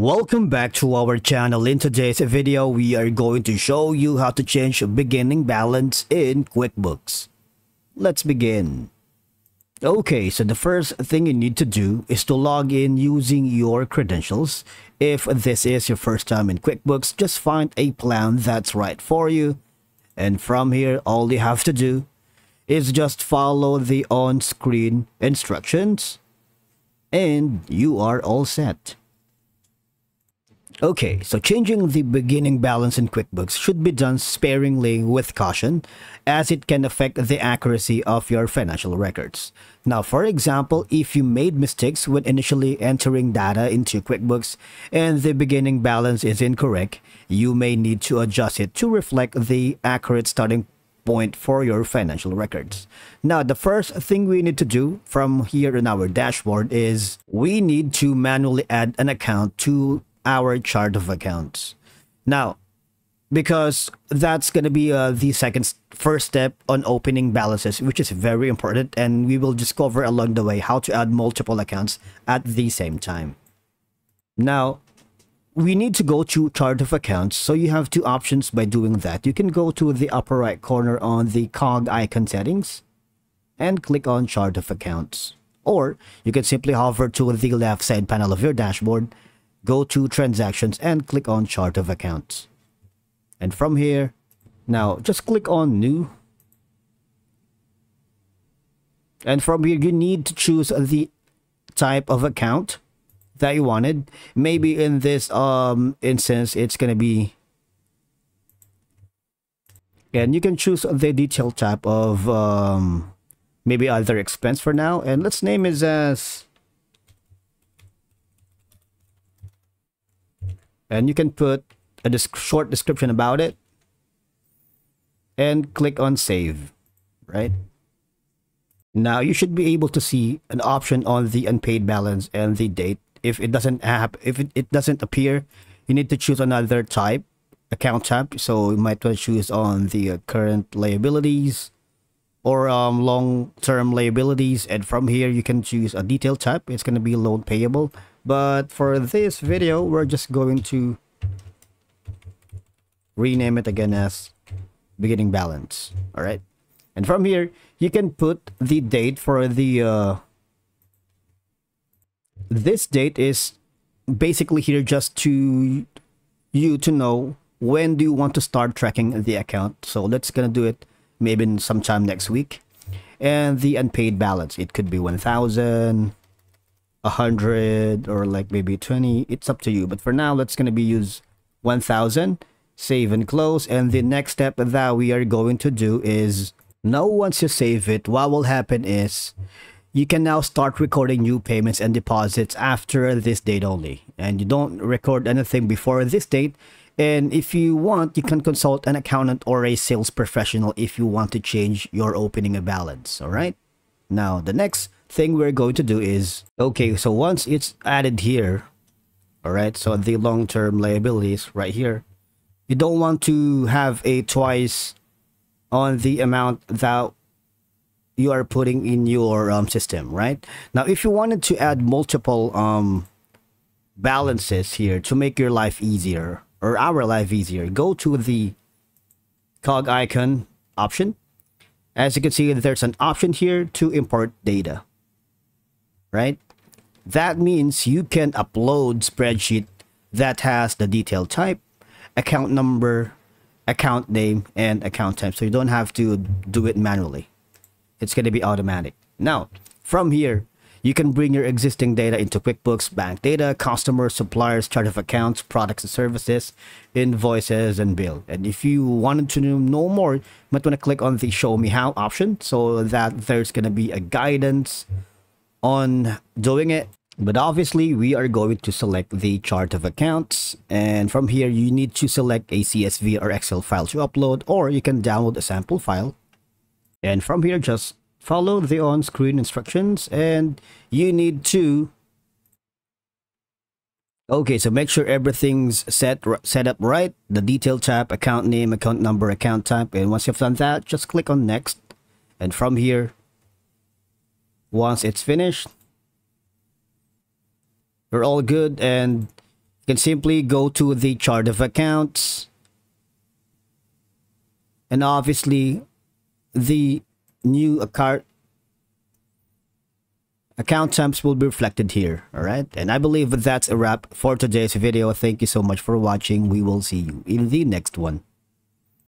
Welcome back to our channel. In today's video, we are going to show you how to change a beginning balance in QuickBooks. Let's begin. Okay, so the first thing you need to do is to log in using your credentials. If this is your first time in QuickBooks, just find a plan that's right for you. And from here, all you have to do is just follow the on-screen instructions and you are all set. Okay, so changing the beginning balance in QuickBooks should be done sparingly with caution, as it can affect the accuracy of your financial records. Now, for example, if you made mistakes when initially entering data into QuickBooks and the beginning balance is incorrect, you may need to adjust it to reflect the accurate starting point for your financial records. Now, the first thing we need to do from here in our dashboard is we need to manually add an account to our chart of accounts. Now, because that's going to be the first step on opening balances, which is very important, and we will discover along the way how to add multiple accounts at the same time. Now, we need to go to chart of accounts, so you have two options by doing that. You can go to the upper right corner on the cog icon settings and click on chart of accounts, or you can simply hover to the left side panel of your dashboard, go to transactions and click on chart of accounts. And from here, now just click on new. And from here, you need to choose the type of account that you wanted. Maybe in this instance, it's going to be, and you can choose the detail type of maybe other expense for now. And let's name it as, and you can put a short description about it and click on save, right? Now you should be able to see an option on the unpaid balance and the date. If it doesn't appear, you need to choose another type, account type. So you might want to choose on the current liabilities or long-term liabilities. And from here, you can choose a detail type. It's going to be loan payable. But for this video, we're just going to rename it again as beginning balance. All right. And from here, you can put the date for the, this date is basically here just to you to know when do you want to start tracking the account. So let's gonna do it maybe sometime next week. And the unpaid balance, it could be 1,000, 100, or like maybe 20. It's up to you, but for now let's gonna be use 1,000. Save and close. And the next step that we are going to do is, now once you save it, what will happen is you can now start recording new payments and deposits after this date only, and you don't record anything before this date. And if you want, you can consult an accountant or a sales professional if you want to change your opening balance. All right, now the next thing we're going to do is, okay, so once it's added here, all right, so the long-term liabilities right here, you don't want to have a twice on the amount that you are putting in your system, right? Now, if you wanted to add multiple balances here to make your life easier, or our life easier, go to the cog icon option. As you can see, there's an option here to import data, right? That means you can upload spreadsheet that has the detail type, account number, account name, and account type. So you don't have to do it manually. It's going to be automatic. Now, from here, you can bring your existing data into QuickBooks, bank data, customers, suppliers, chart of accounts, products and services, invoices, and bill. And if you wanted to know more, you might want to click on the show me how option so that there's going to be a guidance on doing it. But obviously, we are going to select the chart of accounts. And from here, you need to select a CSV or Excel file to upload, or you can download a sample file. And from here, just follow the on-screen instructions, and you need to, okay, so make sure everything's set up right. The detail tab, account name, account number, account type. And once you've done that, just click on next. And from here, once it's finished, you're all good, and You can simply go to the chart of accounts, and obviously the new account temps will be reflected here. All right, and I believe that's a wrap for today's video. Thank you so much for watching. We will see you in the next one.